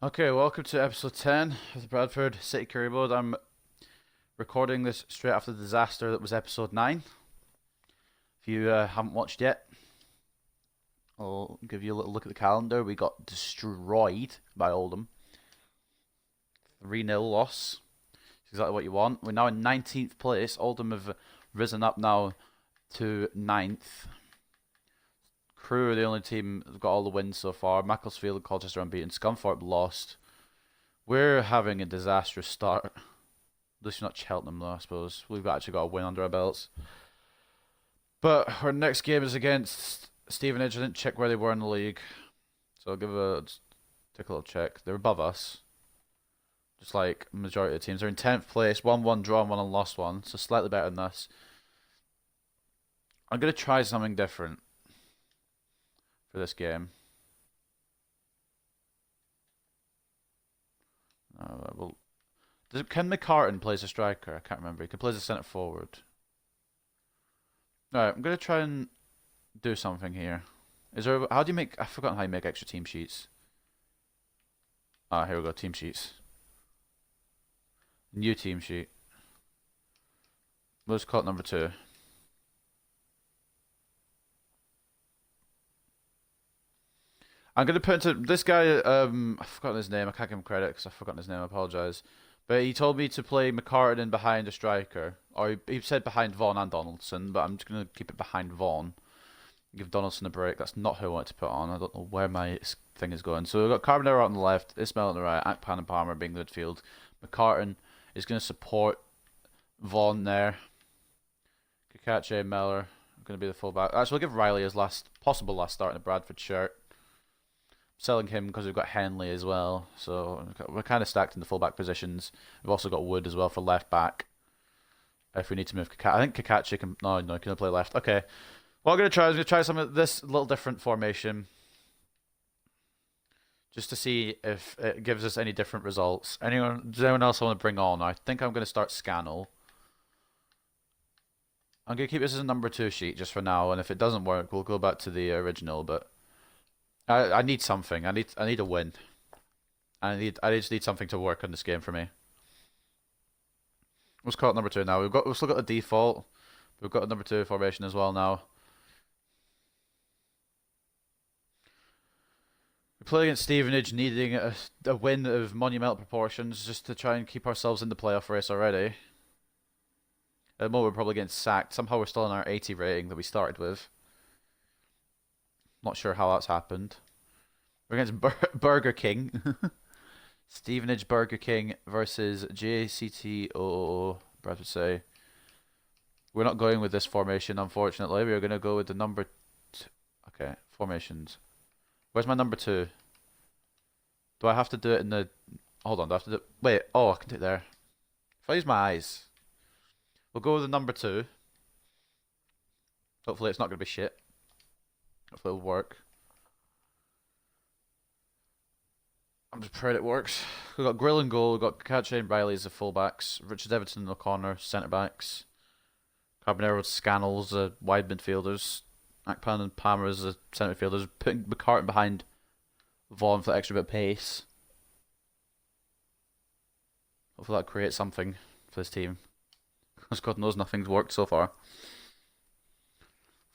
Okay, welcome to episode 10 of the Bradford City Career Mode. I'm recording this straight after the disaster that was episode 9. If you haven't watched yet, I'll give you a little look at the calendar. We got destroyed by Oldham. 3-0 loss. It's exactly what you want. We're now in 19th place. Oldham have risen up now to 9th. Crewe are the only team that have got all the wins so far. Macclesfield and Colchester unbeaten. Scunthorpe lost. We're having a disastrous start. At least not Cheltenham, though, I suppose. We've actually got a win under our belts. But our next game is against Stevenage. I didn't check where they were in the league. So I'll take a little check. They're above us. Just like majority of the teams. They're in 10th place. 1-1 drawn, 1 and lost 1. So slightly better than us. I'm going to try something different for this game. Can McCartan play as a striker? I can't remember. He can play as a centre forward. Alright, I'm going to try and do something here. How do you make, I've forgotten how you make extra team sheets. Ah, here we go, team sheets. New team sheet. Let's call it number 2. I'm going to put into this guy, I've forgotten his name, I can't give him credit because I've forgotten his name, I apologise. But he told me to play McCartan behind a striker. Or he said behind Vaughan and Donaldson, but I'm just going to keep it behind Vaughan. Give Donaldson a break. That's not who I wanted to put on. I don't know where my thing is going. So we've got Carbonero on the left, Ismail on the right, Akpan and Palmer being the midfield. McCartan is going to support Vaughan there. Kakache and Mellor are going to be the fullback. Actually, we'll give Riley his possible last start in a Bradford shirt. Selling him because we've got Henley as well. So we're kind of stacked in the fullback positions. We've also got Wood as well for left back. If we need to move Kakache. I think Kakache can... No, he can play left. Okay. What I'm going to try is some of this little different formation. Just to see if it gives us any different results. Does anyone else want to bring on? I think I'm going to start Scannell. I'm going to keep this as a number 2 sheet just for now. And if it doesn't work, we'll go back to the original. But I need something. I need a win. I just need something to work on this game for me. Let's call it number 2 now. We've still got a default. We've got a number 2 formation as well now. We play against Stevenage, needing a win of monumental proportions just to try and keep ourselves in the playoff race already. At the moment, we're probably getting sacked. Somehow we're still on our 80 rating that we started with. Not sure how that's happened. We're against Burger King. Stevenage Burger King versus JCTO, Brad would say. We're not going with this formation, unfortunately. We're going to go with the number... Okay, formations. Where's my number 2? Do I have to do it in the... Hold on, do I have to do... Wait, oh, I can do it there. If I use my eyes. We'll go with the number 2. Hopefully it's not going to be shit. Hopefully it'll work. I'm just praying it works. We've got Grill and goal, we've got Kache and Riley as the fullbacks, Richard Everton in the corner, centre backs, Carbonero, Scannell as wide midfielders, Akpan and Palmer as the centre midfielders, putting McCartan behind Vaughan for the extra bit of pace. Hopefully that creates something for this team. Because God knows nothing's worked so far.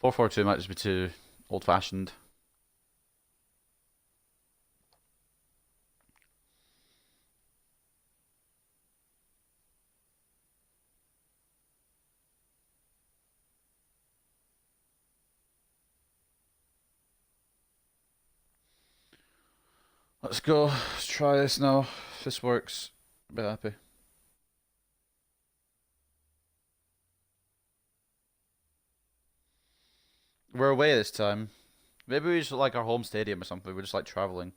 4-4-2 might just be too old fashioned. Let's go. Let's try this now. If this works, I'll be happy. We're away this time. Maybe we just like our home stadium or something. We're just like traveling.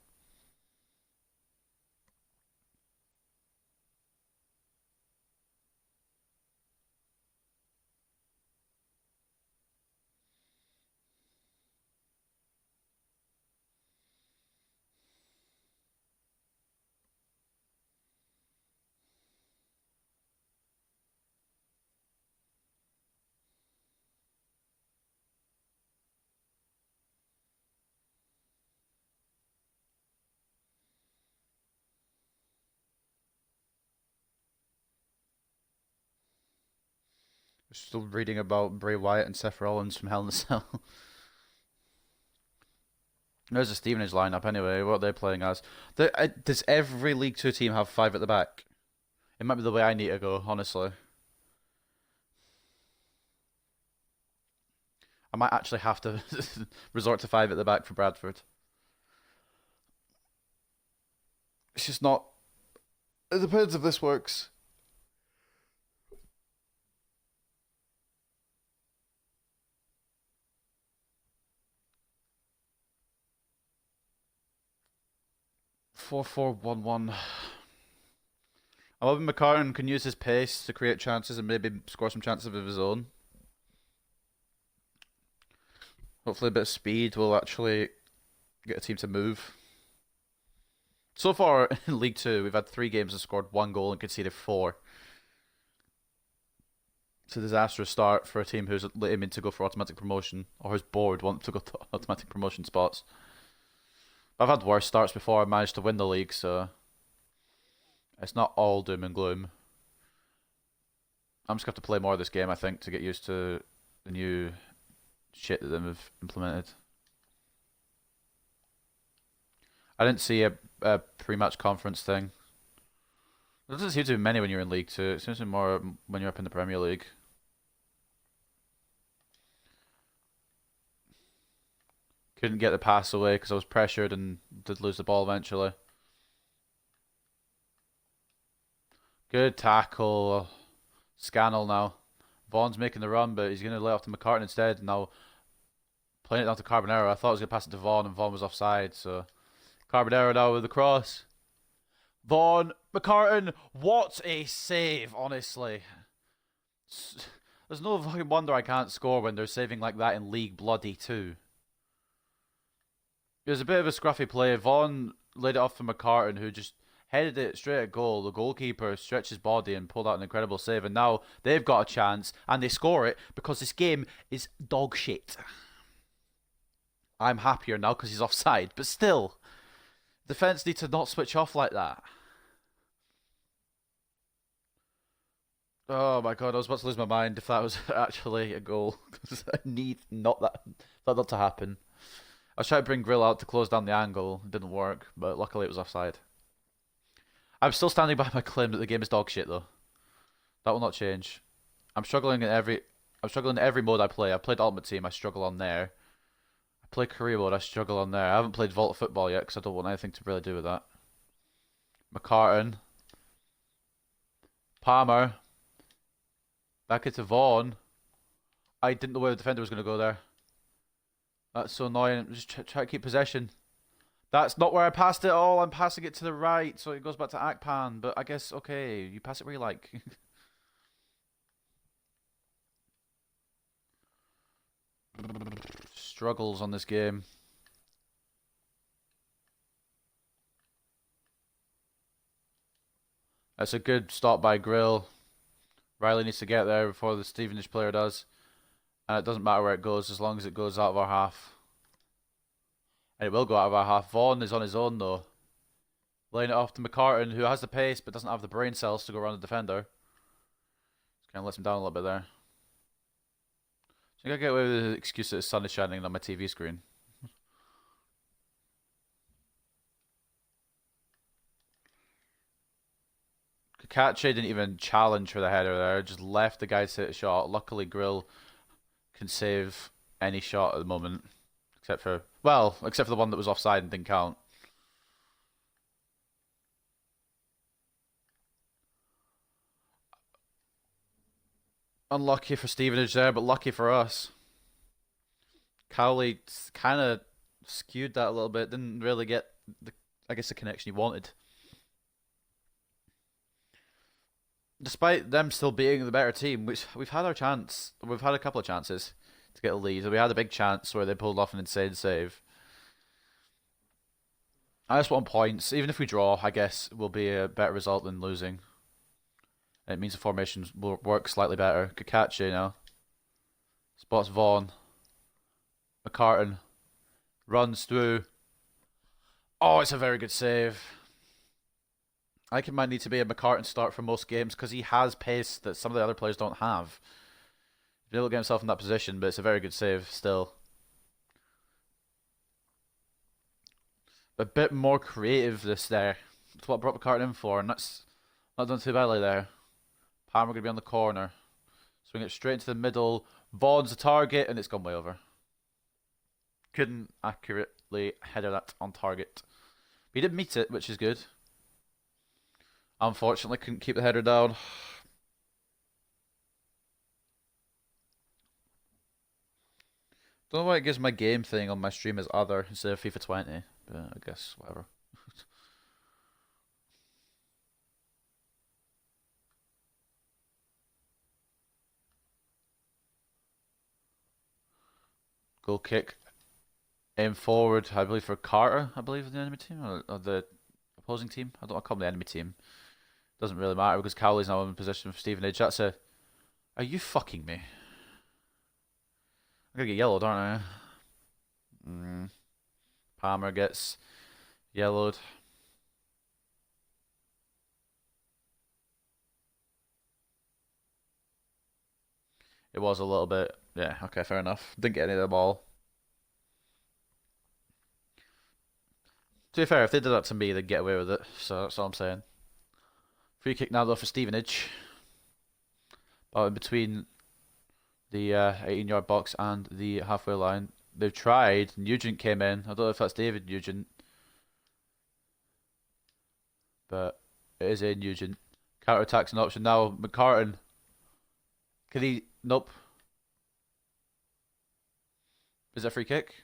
Still reading about Bray Wyatt and Seth Rollins from Hell in a Cell. There's the Stevenage lineup anyway. What are they playing as? Does every League Two team have five at the back? It might be the way I need to go, honestly. I might actually have to resort to five at the back for Bradford. It's just not. It depends if this works. 4-4-1-1. I'm hoping McCartan can use his pace to create chances and maybe score some chances of his own. Hopefully a bit of speed will actually get a team to move. So far in League Two, we've had 3 games and scored 1 goal and conceded 4. It's a disastrous start for a team who's aiming to go for automatic promotion, or who's bored, want to go to automatic promotion spots. I've had worse starts before. I managed to win the league, so it's not all doom and gloom. I'm just going to have to play more of this game, I think, to get used to the new shit that they've implemented. I didn't see a pre-match conference thing. There doesn't seem to be many when you're in League 2. It seems to be more when you're up in the Premier League. Couldn't get the pass away because I was pressured and did lose the ball eventually. Good tackle. Scannell now. Vaughan's making the run, but he's going to lay off to McCartan instead. Now playing it down to Carbonero. I thought I was going to pass it to Vaughan, and Vaughan was offside. So Carbonero now with the cross. Vaughan, McCartan. What a save, honestly. There's no fucking wonder I can't score when they're saving like that in League Bloody 2. It was a bit of a scruffy play. Vaughan laid it off for McCartan, who just headed it straight at goal. The goalkeeper stretched his body and pulled out an incredible save. And now they've got a chance, and they score it because this game is dog shit. I'm happier now because he's offside, but still, defence need to not switch off like that. Oh my god, I was about to lose my mind if that was actually a goal. I need that not to happen. I was trying to bring Grill out to close down the angle. It didn't work, but luckily it was offside. I'm still standing by my claim that the game is dog shit, though. That will not change. I'm struggling in every mode I play. I played Ultimate Team, I struggle on there. I play Career Mode, I struggle on there. I haven't played Vault Football yet because I don't want anything to really do with that. McCartan. Palmer. Back into Vaughan. I didn't know where the defender was going to go there. That's so annoying. Just try to keep possession. That's not where I passed it all. I'm passing it to the right, so it goes back to Akpan. But I guess, okay, you pass it where you like. Struggles on this game. That's a good stop by Grill. Riley needs to get there before the Stevenage player does. And it doesn't matter where it goes as long as it goes out of our half. And it will go out of our half. Vaughan is on his own though. Laying it off to McCartan, who has the pace but doesn't have the brain cells to go around the defender. Just kind of lets him down a little bit there. I think I get away with the excuse that the sun is shining on my TV screen. Kakache didn't even challenge for the header there. Just left the guy to hit a shot. Luckily, Grill can save any shot at the moment. Except for the one that was offside and didn't count. Unlucky for Stevenage there, but lucky for us. Cowley kind of skewed that a little bit. Didn't really get, the connection he wanted. Despite them still being the better team, which we've had our chance. We've had a couple of chances to get a lead. We had a big chance where they pulled off an insane save. I just want points. Even if we draw, I guess will be a better result than losing. It means the formations will work slightly better. Kakache now. Spots Vaughan. McCartan. Runs through. Oh, it's a very good save. I think it might need to be a McCartan start for most games because he has pace that some of the other players don't have. He'll get himself in that position, but it's a very good save still. A bit more creative this there. That's what I brought McCartan in for, and that's not done too badly there. Palmer going to be on the corner. Swing it straight into the middle. Vaughan's the target, and it's gone way over. Couldn't accurately header that on target. He did meet it, which is good. Unfortunately, couldn't keep the header down. Don't know why it gives my game thing on my stream as other instead of FIFA 20, but I guess whatever. Goal kick. Aim forward, I believe, for Carter, I believe, in the enemy team, or the opposing team. I don't want to call them the enemy team. Doesn't really matter because Cowley's now in position for Stevenage. That's a... Are you fucking me? I'm going to get yellowed, aren't I? Palmer gets yellowed. It was a little bit... Yeah, okay, fair enough. Didn't get any of the ball. To be fair, if they did that to me, they'd get away with it. So that's all I'm saying. Free kick now, though, for Stevenage. In between the 18-yard box and the halfway line. They've tried. Nugent came in. I don't know if that's David Nugent. But it is a Nugent. Counter-attack's an option now. McCartan. Can he... Nope. Is that a free kick?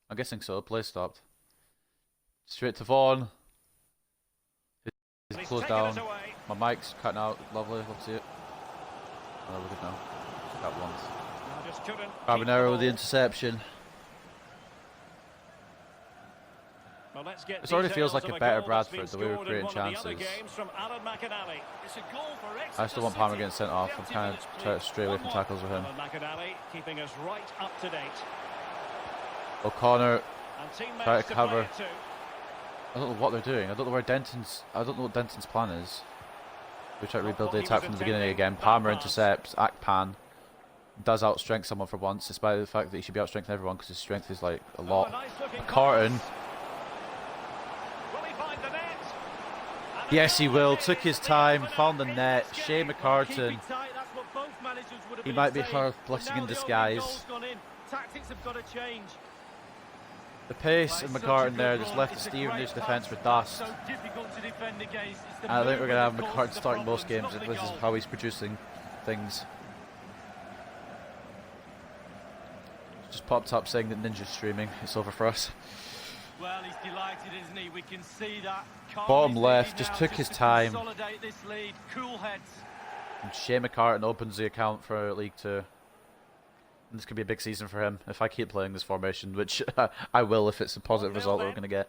I'm guessing so. Play stopped. Straight to Vaughan. He's closed down. My mic's cutting out. Lovely. Love to see it. Oh, we're good now. That once. Carbonero with the interception. Well, this already feels like a better Bradford, the way we're creating chances. I still want Palmer getting sent off. I'm kind of trying to stray away from tackles with him. Keeping us right up to date. O'Connor try to cover. I don't know what they're doing. I don't know where Denton's. I don't know what Denton's plan is. We try to rebuild the attack from the beginning again. Palmer intercepts. Akpan does outstrength someone for once, despite the fact that he should be outstrengthening everyone because his strength is like a lot. Carton. Yes, he will. Took his time, found the net. Shea McCartan. He might be her blessing in disguise. The pace of McCartan there just left the Stevenage defence for dust. And I think we're going to have McCartan starting most games if this is how he's producing things. Just popped up saying that Ninja's streaming. It's over for us. Well, he's delighted, isn't he? We can see that. Bottom left, just took his time. This lead. Cool heads. And Shea McCartan opens the account for League 2. And this could be a big season for him if I keep playing this formation, which I will if it's a positive result that we're going to get.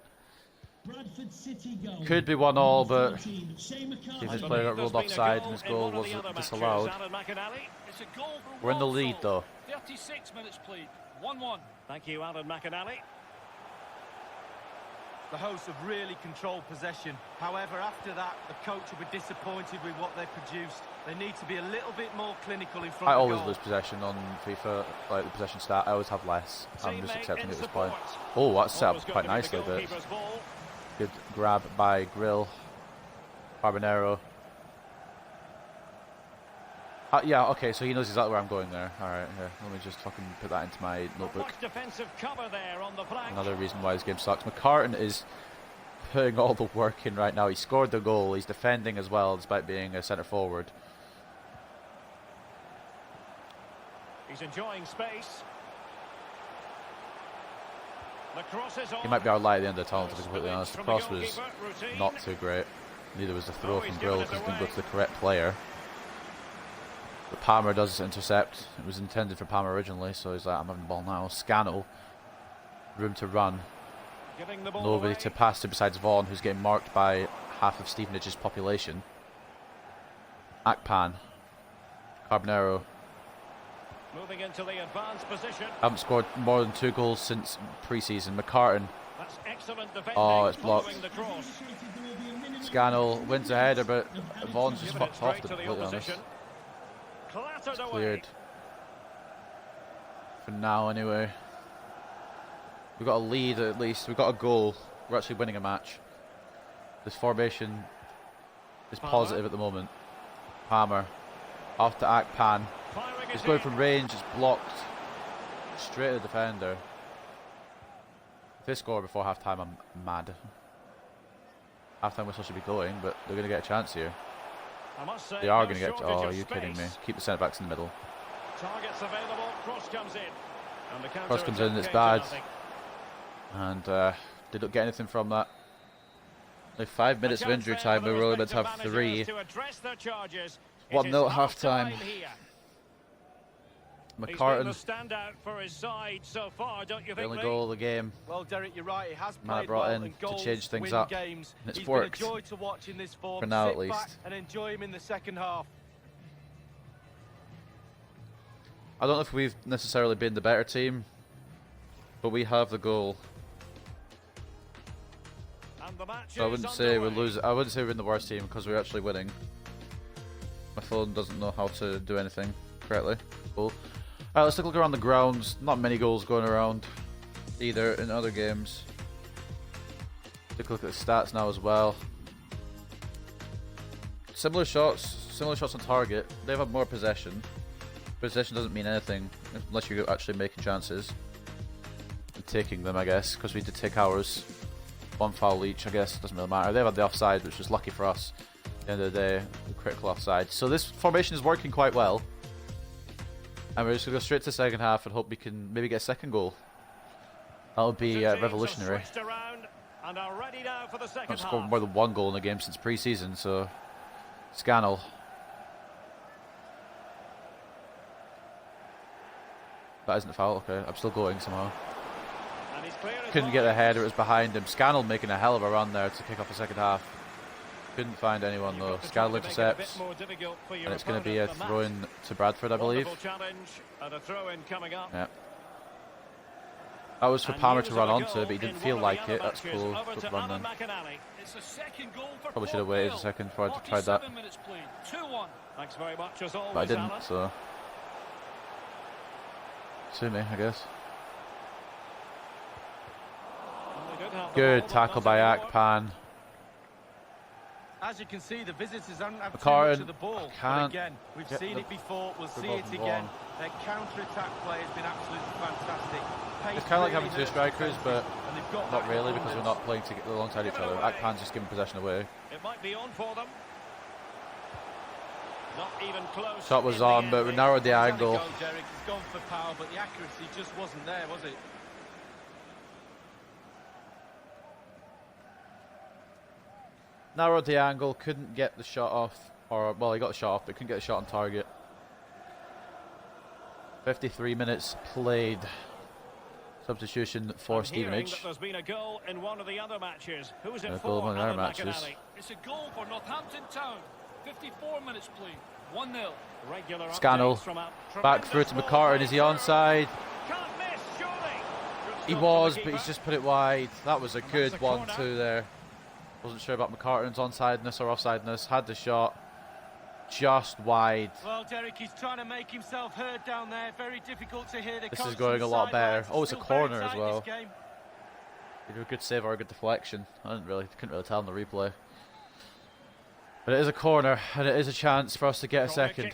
Could be 1-1, but his player got ruled offside and his goal was disallowed. We're in the lead though. 36 minutes played. 1-1. Thank you, Alan McAnally. The hosts have really controlled possession. However, after that, the coach will be disappointed with what they've produced. They need to be a little bit more clinical in front of the goal. I always lose possession on FIFA, like the possession stat. I always have less. I'm just accepting it at this point. Oh, that's set up quite nicely, but good grab by Grill. Carbonero. Yeah, okay, so he knows exactly where I'm going there. Alright, here, let me just fucking put that into my notebook. Another reason why this game sucks. McCartan is putting all the work in right now. He scored the goal, he's defending as well, despite being a centre forward. He's enjoying space. He might be our light at the end of the tunnel, to be completely honest. The cross was not too great. Neither was the throw from Grill because it didn't go to the correct player. But Palmer does intercept. It was intended for Palmer originally, so he's like, I'm having the ball now. Scannell. Room to run. Nobody to pass to besides Vaughan, who's getting marked by half of Stevenage's population. Akpan. Carbonero. Moving into the advanced position. Haven't scored more than 2 goals since pre-season. McCartan. That's excellent defending. Oh, it's blocked. Scannell wins the header, but Vaughan's just fucked off, to be completely honest. It's cleared. For now, anyway. We've got a lead at least. We've got a goal. We're actually winning a match. This formation is positive at the moment. Palmer. Off to Akpan. He's going from range. It's blocked. Straight at the defender. If they score before half-time, I'm mad. Half-time whistle should be going, but they're going to get a chance here. They are going to get... Oh, are you kidding me? Keep the centre-backs in the middle. Targets available. Cross comes in. And the Cross comes in, it's bad. And they don't get anything from that. Like 5 minutes of injury time, we were only meant to have 3. 1-0 at half-time. McCartan, the only goal of the game. Well, Derek, you're right. It has Man I played brought well, in and to goals change things win up. games. And it's He's worked. been a joy to watch in this form. For now, Sit at least. back and enjoy him in the second half. I don't know if we've necessarily been the better team, but we have the goal. So I wouldn't say we're losing. I wouldn't say we're in the worst team because we're actually winning. My phone doesn't know how to do anything correctly. Cool. Alright, let's take a look around the grounds. Not many goals going around either in other games. Take a look at the stats now as well. Similar shots on target. They've had more possession. Possession doesn't mean anything unless you're actually making chances and taking them, I guess, because we did take ours. 1 foul each, I guess. Doesn't really matter. They've had the offside, which was lucky for us. At the end of the day, the critical offside. So this formation is working quite well. And we're just going to go straight to the second half and hope we can maybe get a second goal. That would be revolutionary. I've scored more than 1 goal in the game since pre-season, so... Scannell. That isn't a foul, okay. I'm still going somehow. Couldn't get the header, it was behind him. Scannell making a hell of a run there to kick off the second half. Couldn't find anyone though. Scannell intercepts. And it's going to be a throw-in to Bradford, I believe. Yeah. That was for Palmer to run onto, but he didn't feel like it. That's cool. Good run then. Probably should have waited a second before I tried that. But I didn't, so... Sue me, I guess. Good tackle by Akpan. As you can see, the visitors haven't had too McCartan, much of the ball. But again, we've seen it before, we'll see it again. Their counter-attack play has been absolutely fantastic. It's kind of like having 2 strikers, but not really because we're not playing alongside each other. Akpan's just giving possession away. It might be on for them. Not even close. Shot was on, but we narrowed the angle. Derek has gone for power, but the accuracy just wasn't there, was it? Narrowed the angle, couldn't get the shot off. Or, well, he got the shot off, but couldn't get the shot on target. 53 minutes played. Substitution for Stevenage. There's been a goal in one of the other matches. Who's it A for? goal in one of the other matches. It's a goal for Northampton Town. 54 minutes played. 1-0. Regular Scannell. Back through to McCartan. Is he onside? Can't miss, surely. He was, but he's just put it wide. That was a good 1-2 there. Wasn't sure about McCartan's onsideness or offsideness. Had the shot. Just wide. Well, Derek, he's trying to make himself heard down there. Very difficult to hear the This is going a lot better. Oh, it's a corner as well. Either a good save or a good deflection. Couldn't really tell in the replay. But it is a corner, and it is a chance for us to get a second.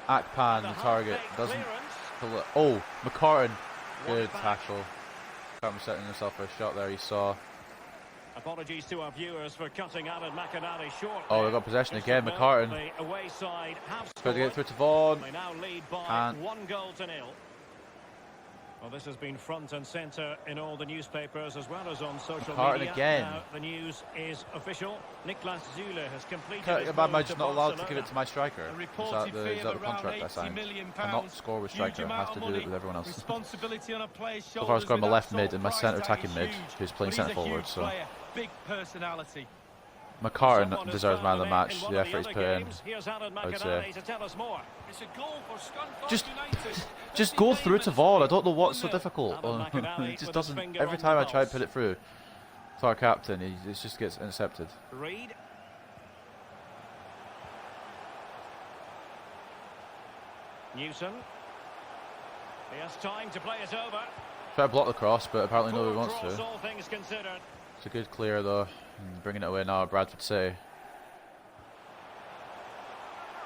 Akpan, the target, doesn't. Oh, McCartan. Good tackle. McCartan setting himself for a shot there, you saw. Apologies to our viewers for cutting Alan McInally short. Oh, they've got possession again. McCartan. Trying to get through to Vaughan. They now lead by 1-0. Well, this has been front and centre in all the newspapers as well as on social media. Again. Now the news is official. Niklas Zule has completed. Am I just not allowed to give it to my striker? Is that the contract I signed? £80 Cannot score with striker. I have to do it with everyone else. Responsibility on a player's So far, I've scored my left mid and my centre price tag attacking is mid, huge, who's playing but centre he's a forward. huge So player, big personality. McCartan deserves man of the match. The effort he's put in, I would say. It's a goal for Scunthorpe United. Just go through to Vaughan. I don't know what's so difficult. He just doesn't. Every time I try to put it through to our captain, it just gets intercepted. Reed. Newton. He has time to play it over. Try to block the cross, but apparently nobody wants Cross, to. all things considered. It's a good clear though. And bringing it away now, Bradford say.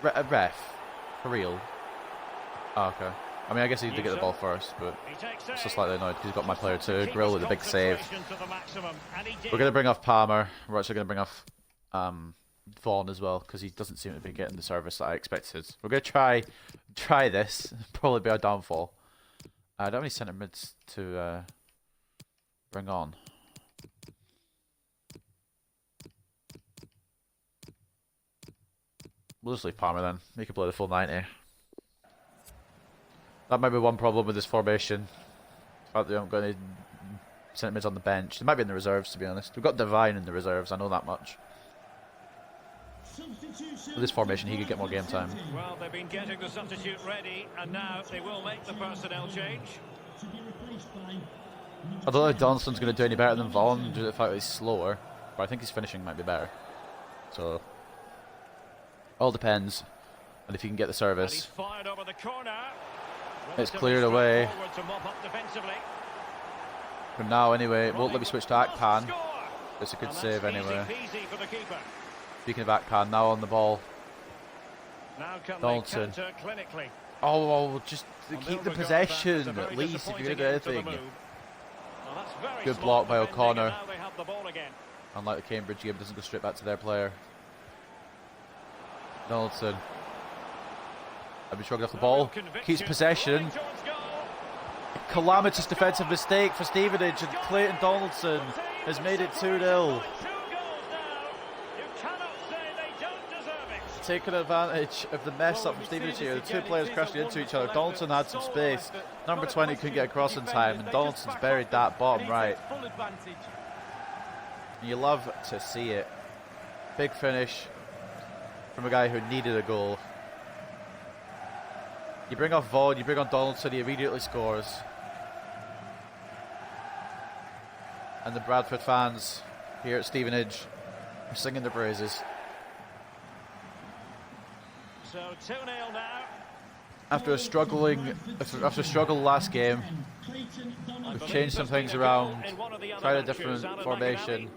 A ref? For real? Oh, okay. I mean, I guess he did get the ball first, but I'm still slightly annoyed because he's got my player too. Grill with a big save. We're going to bring off Palmer. We're actually going to bring off Vaughan as well because he doesn't seem to be getting the service that I expected. We're going to try this. Probably be our downfall. I don't have any centre mids to bring on. We'll just leave Palmer then. He can play the full 90. That might be one problem with this formation. The fact that we haven't got any centre mids on the bench. They might be in the reserves, to be honest. We've got Devine in the reserves, I know that much. With this formation, he could get more game time. Well, they've been getting the substitute ready, and now they will make the personnel change. I don't know if Donaldson's going to do any better than Vaughan due to the fact that he's slower, but I think his finishing might be better. So, all depends on if he can get the service. And he's fired over the corner. It's cleared away. From now, anyway, it won't let me switch to Akpan. It's a good save anyway. Speaking of Akpan, now on the ball. Donaldson. Oh, just keep the possession at least if you're going to do anything. Good block by O'Connor. Unlike the Cambridge game, doesn't go straight back to their player. Donaldson. I've been shrugging off the ball. Keeps possession. Calamitous defensive mistake for Stevenage, and Clayton Donaldson has made it 2-0. Taking advantage of the mess up from Stevenage here. The two players crashing into each other. Donaldson had some space. Number 20 couldn't get across in time, and Donaldson's buried that bottom right. You love to see it. Big finish from a guy who needed a goal. You bring off Vaughan, you bring on Donaldson, he immediately scores. And the Bradford fans here at Stevenage are singing their praises. So 2-0 now. After a struggle last game, we've changed some things around, tried a different formation,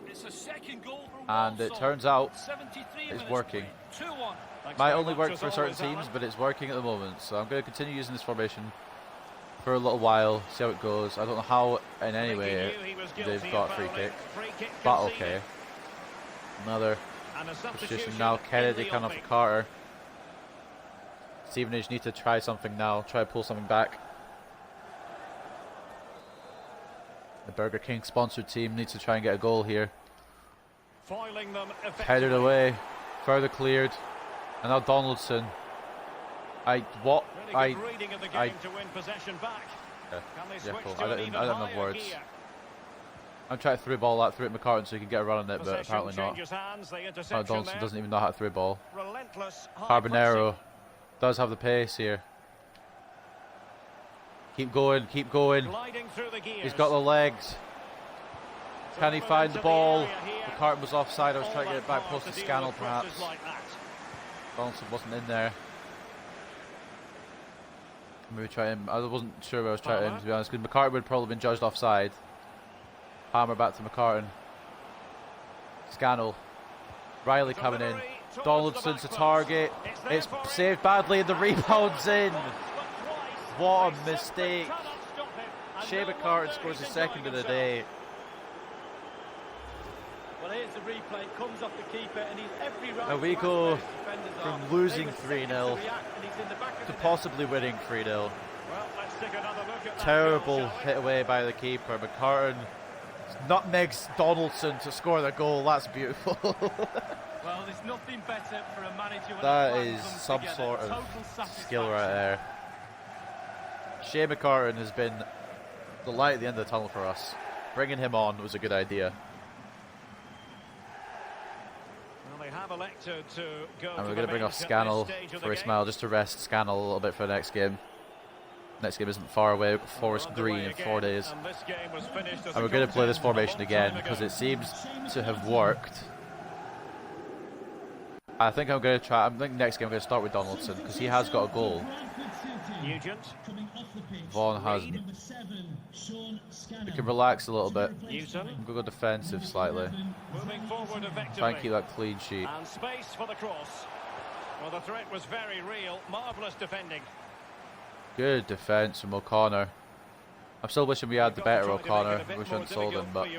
and it turns out it's working. Might only work for certain teams, but it's working at the moment. So I'm going to continue using this formation for a little while, see how it goes. I don't know how in any way they've got a free kick, but okay. Another substitution now. Kennedy coming off of Carter. Stevenage need to try something now, try to pull something back. The Burger King sponsored team needs to try and get a goal here. Headed away, further cleared. And now Donaldson. I don't have words. I'm trying to through ball that through at McCartan so he can get a run on it, but apparently not. Donaldson doesn't even know how to through ball. Carbonero does have the pace here. Keep going, keep going. He's got the legs. Can he find the ball? McCartan was offside. I was trying to get it back close to Scannell perhaps. Donaldson wasn't in there. Maybe try him. I wasn't sure where I was trying him, to be honest, because McCartan would probably been judged offside. Hammer back to McCartan. Scannell. Riley coming in. Donaldson to target. It's saved badly and the rebound's in. What a mistake. Shea McCartan scores his second of the day. Well, here's the replay. It comes off the keeper, and he's every right. Now we go from losing 3-0 to possibly winning 3-0. Well, let's take another look at Terrible hit away by the keeper. McCartan nutmegs Donaldson to score the goal. That's beautiful. Well, there's nothing better for a manager when that is some sort of skill right there. Shea McCartan has been the light at the end of the tunnel for us. Bringing him on was a good idea. And we're going to bring off Scannell for Ismail just to rest Scannell a little bit for the next game. Next game isn't far away. Forest Green in 4 days. And we're going to play this formation again because it seems to have worked. I think I'm going to try. I think next game I'm going to start with Donaldson because he has got a goal. Nugent. Vaughan has. Reed. We can relax a little bit. Newton. We'll go defensive slightly. Moving forward effectively. Try and keep that clean sheet. And space for the cross. Well, the threat was very real. Marvellous defending. Good defence from O'Connor. I'm still wishing we had the better O'Connor. Wish I hadn't sold him, but A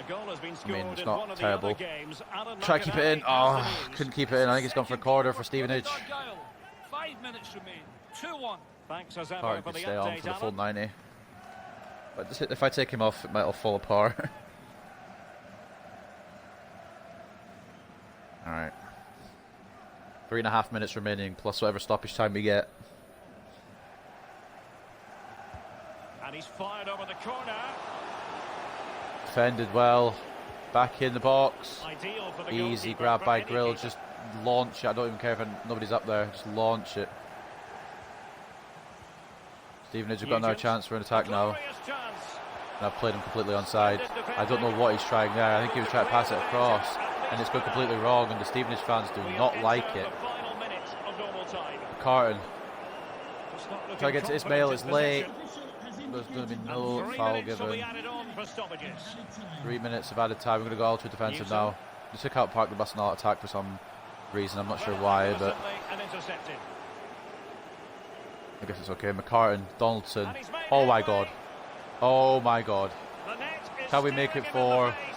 goal has been I scored mean, it's in one not of terrible. the other games. Try to keep it in. Oh, couldn't keep it in. I think he's gone for a corner for Stevenage. 5 minutes remain. 2-1. Thanks as ever Hard for to the stay on update, for the full Alan. 90. But if I take him off, it might all fall apart. Alright. 3.5 minutes remaining, plus whatever stoppage time we get. And he's fired over the corner. Defended well. Back in the box. Ideal for the Easy goalkeeper grab for by any Grill. keeper. Just launch it. I don't even care if nobody's up there. Just launch it. Stevenage have got another Nugent. chance for an attack now. Glorious chance. And I've played him completely onside. I don't know what he's trying there. I think he was trying to pass it across. And it's gone completely wrong. And the Stevenage fans do We not enter like it. the final minutes of normal time. Carton. Just not looking Try to get to confident Ismail. in It's late. possession. There's going to be And no 3 foul minutes will be given. added on for stoppages. 3 minutes of added time. We're going to go ultra defensive Newton. now. They took out Park the bus and not attack for some reason. I'm not sure why, but Innocently and intercepted. I guess it's okay. McCartan, Donaldson. And he's made Oh my headway. god. Oh my god. The net is Can we staring make it him in for- the face.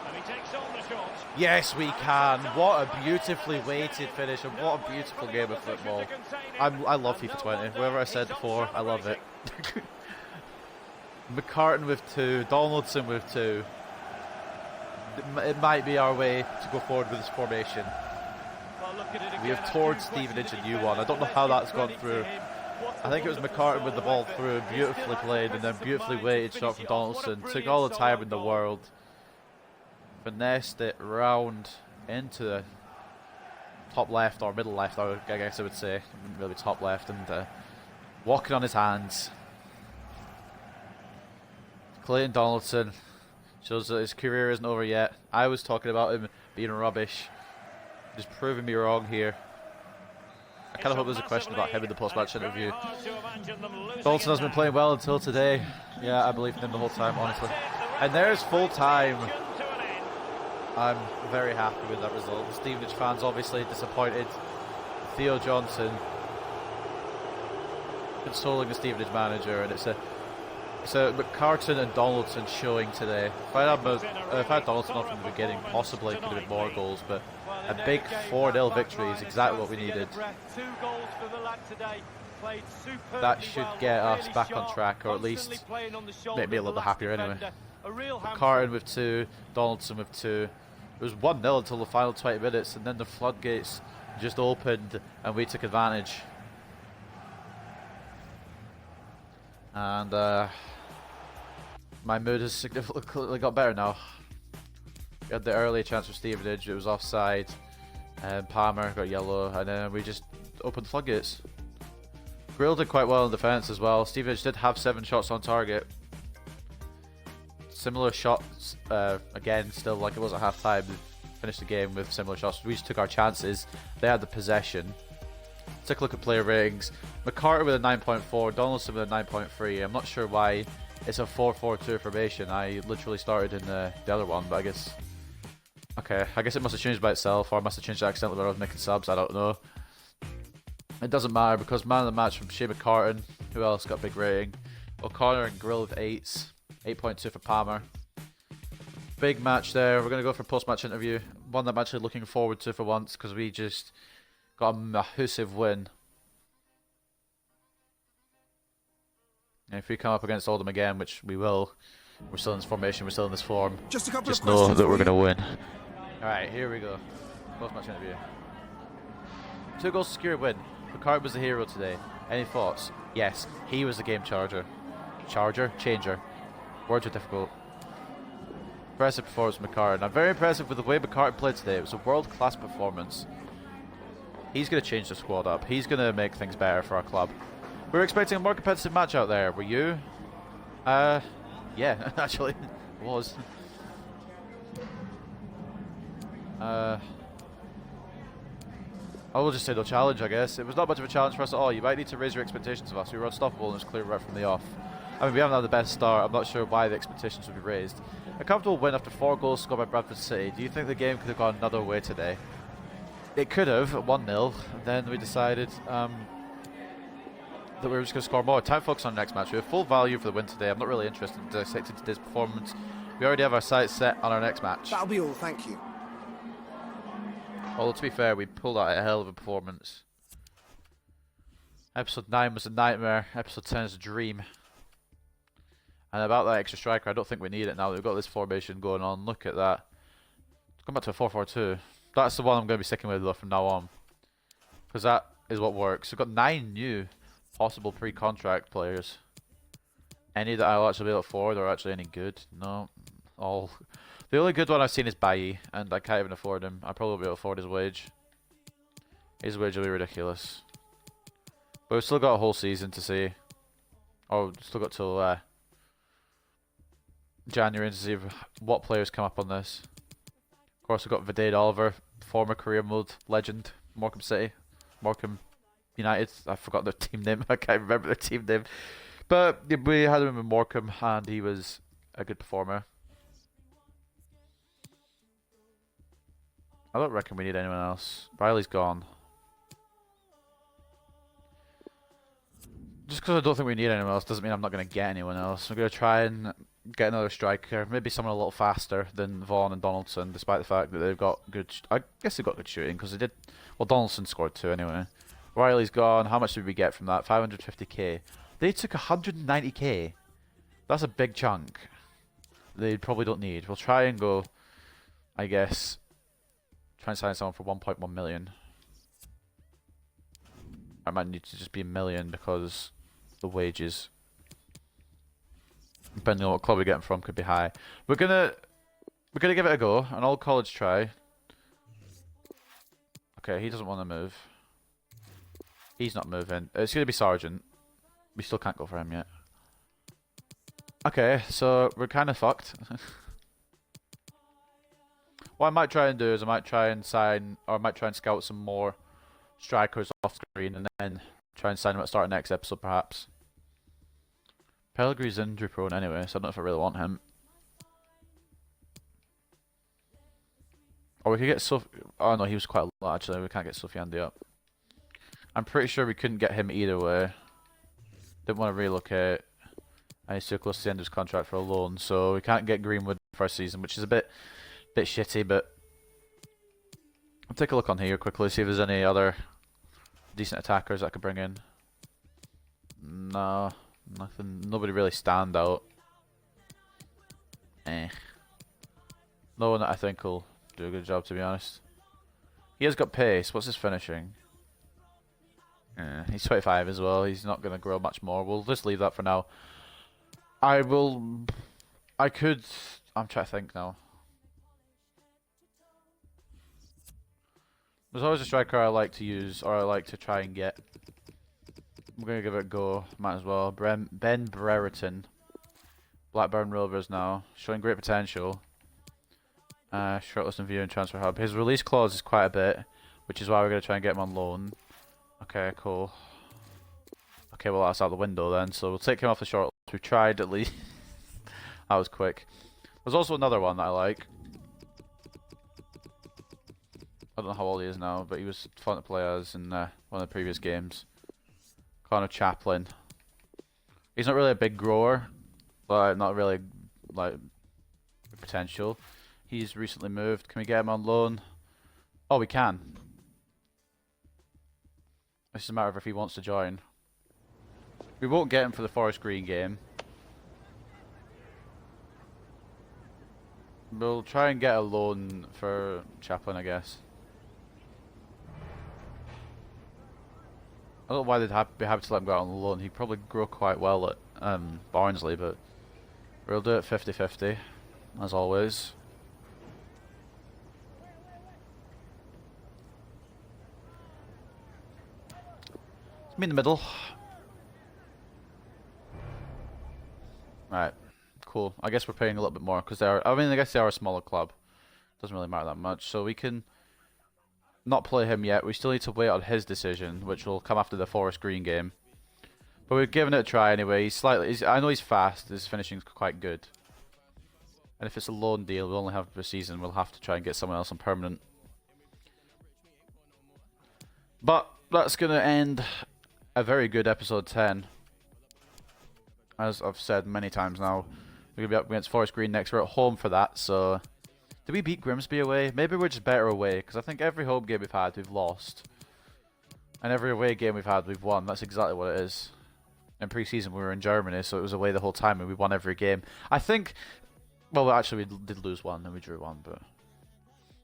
And he takes on the shot. Yes, we can. What a beautifully weighted finish and what a beautiful game of football. I love FIFA 20. Whatever I said before, I love it. McCartan with 2, Donaldson with 2. It might be our way to go forward with this formation. Well, look at it We again. have A toured huge question Stevenage to a new defend. one. I don't know Let's how give that's gone credit to through. him. What I think it was wonderful McCartan with the ball style through, of effort. beautifully He still played, has and the then presence of beautifully mind to weighted shot finish from it off. What a Donaldson. Took brilliant all the time solo in the goal. world. Finessed it round into the top left or middle left, I guess I would say. Really top left, and walking on his hands. Clayton Donaldson shows that his career isn't over yet. I was talking about him being rubbish. Just proving me wrong here. I kind of hope there's a question about him in the post-match interview. Donaldson has been playing well until today. Yeah, I believed in him the whole time, honestly. And there's full time. I'm very happy with that result. The Stevenage fans obviously disappointed. Theo Johnson consoling the Stevenage manager, and it's a McCartan and Donaldson showing today. If I had Donaldson off from the beginning, possibly could have been more goals, but a big 4-0 victory is exactly what we needed. 2 goals for the lad today. Played superbly That should well, get us really back on sharp, track, or at least constantly playing on the make shoulder me a of little the bit last happier anyway. defender. A real McCartan with 2, Donaldson with 2. It was 1-0 until the final 20 minutes, and then the floodgates just opened and we took advantage. And my mood has significantly got better now. We had the early chance for Stevenage, it was offside, and Palmer got yellow, and then we just opened the floodgates. Grill did quite well in defence as well. Stevenage did have 7 shots on target. Similar shots, again, still like it was at half time. Finished the game with similar shots. We just took our chances. They had the possession. Take a look at player ratings. McCartan with a 9.4, Donaldson with a 9.3. I'm not sure why it's a 4-4-2 formation. I literally started in the other one, but I guess... Okay, I guess it must have changed by itself, or I must have changed it accidentally when I was making subs, I don't know. It doesn't matter, because man of the match from Shea McCartan. Who else got a big rating? O'Connor and Grill with 8s. 8.2 for Palmer. Big match there. We're going to go for post-match interview. One that I'm actually looking forward to for once, because we just got a massive win. And if we come up against Oldham again, which we will, we're still in this formation, we're still in this form. Just a couple Just of know questions that we're for going you. to win. Alright, here we go. Post-match interview. 2 goals to secure a win. Picard was the hero today. Any thoughts? Yes, he was the game changer. Changer. Words are difficult. Impressive performance from McCartan. I'm very impressive with the way McCartan played today. It was a world-class performance. He's going to change the squad up. He's going to make things better for our club. We were expecting a more competitive match out there. Were you? Yeah, actually, it was. I will just say no challenge, I guess. It was not much of a challenge for us at all. You might need to raise your expectations of us. We were unstoppable and it was clear right from the off. I mean, we haven't had the best start. I'm not sure why the expectations would be raised. A comfortable win after 4 goals scored by Bradford City. Do you think the game could have gone another way today? It could have, 1-0. Then we decided that we were just going to score more. Time to focus on the next match. We have full value for the win today. I'm not really interested in dissecting today's performance. We already have our sights set on our next match. That'll be all, thank you. Although, to be fair, we pulled out a hell of a performance. Episode 9 was a nightmare. Episode 10 is a dream. And about that extra striker, I don't think we need it now that we've got this formation going on. Look at that. Come back to a 4-4-2. That's the one I'm going to be sticking with though from now on. Because that is what works. We've got 9 new possible pre-contract players. Any that I'll actually be able to afford are actually any good? No. All. The only good one I've seen is Bailly, and I can't even afford him. I probably won't be able to afford his wage. His wage will be ridiculous. But we've still got a whole season to see. Or still got till January to see what players come up on this. Of course, we've got Vidade Oliver, former career mode legend, Morecambe City, Morecambe United. I forgot their team name. I can't remember their team name. But we had him in Morecambe, and he was a good performer. I don't reckon we need anyone else. Riley's gone. Just because I don't think we need anyone else doesn't mean I'm not going to get anyone else. I'm going to try and get another striker. Maybe someone a little faster than Vaughan and Donaldson, despite the fact that they've got good... I guess they've got good shooting, because they did... Well, Donaldson scored 2 anyway. Riley's gone. How much did we get from that? 550k. They took 190k. That's a big chunk. They probably don't need. We'll try and go, I guess... Try and sign someone for 1.1 million. I might need to just be a million because the wages, depending on what club we get them from, could be high. We're gonna give it a go, an all college try. Okay, he doesn't want to move. He's not moving. It's gonna be Sargent. We still can't go for him yet. Okay, so we're kind of fucked. What I might try and do is I might try and sign, or I might try and scout some more strikers off screen and then try and sign them at the start of next episode perhaps. Pellegrin's injury prone anyway, so I don't know if I really want him. Or we could get oh no, he was quite low actually, we can't get Sofiandi up. I'm pretty sure we couldn't get him either way. Didn't want to relocate. And he's too close to the end of his contract for a loan, so we can't get Greenwood first season, which is a bit shitty, but I'll take a look on here quickly, see if there's any other decent attackers I could bring in. No, nothing. Nobody really stand out. No one that I think will do a good job, to be honest. He has got pace. What's his finishing? He's 25 as well. He's not going to grow much more. We'll just leave that for now. I'm trying to think now. There's always a striker I like to use, or I like to try and get. I'm going to give it a go, might as well. Ben Brereton. Blackburn Rovers now, showing great potential. Shortlisted view and transfer hub. His release clause is quite a bit, which is why we're going to try and get him on loan. Okay, cool. Okay, well that's out the window then, so we'll take him off the shortlist. We tried at least. That was quick. There's also another one that I like. I don't know how old he is now, but he was fun to play as in one of the previous games. Connor Chaplin. He's not really a big grower, but not really like potential. He's recently moved. Can we get him on loan? Oh, we can. It's a matter of if he wants to join. We won't get him for the Forest Green game. We'll try and get a loan for Chaplin, I guess. I don't know why they'd be happy to let him go out on loan. He'd probably grow quite well at Barnsley, but we'll do it 50-50, as always. It's me in the middle. Right, cool. I guess we're paying a little bit more because I guess they are a smaller club. Doesn't really matter that much. So we can not play him yet. We still need to wait on his decision, which will come after the Forest Green game. But we've given it a try anyway. I know he's fast. His finishing's quite good. And if it's a loan deal, we only have for a season. We'll have to try and get someone else on permanent. But that's going to end a very good episode 10. As I've said many times now, we're going to be up against Forest Green next. We're at home for that, so... Did we beat Grimsby away? Maybe we're just better away, because I think every home game we've had, we've lost. And every away game we've had, we've won. That's exactly what it is. In pre-season, we were in Germany, so it was away the whole time, and we won every game. I think... Well, actually, we did lose one, and we drew one, but...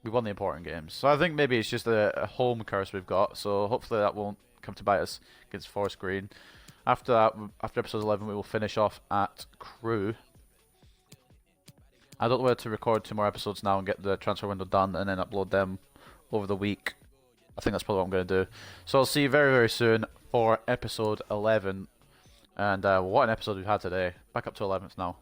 We won the important games. So I think maybe it's just a home curse we've got, so hopefully that won't come to bite us against Forest Green. After that, after episode 11, we will finish off at Crewe. I don't know whether to record 2 more episodes now and get the transfer window done and then upload them over the week. I think that's probably what I'm going to do. So I'll see you very, very soon for episode 11. And what an episode we've had today. Back up to 11th now.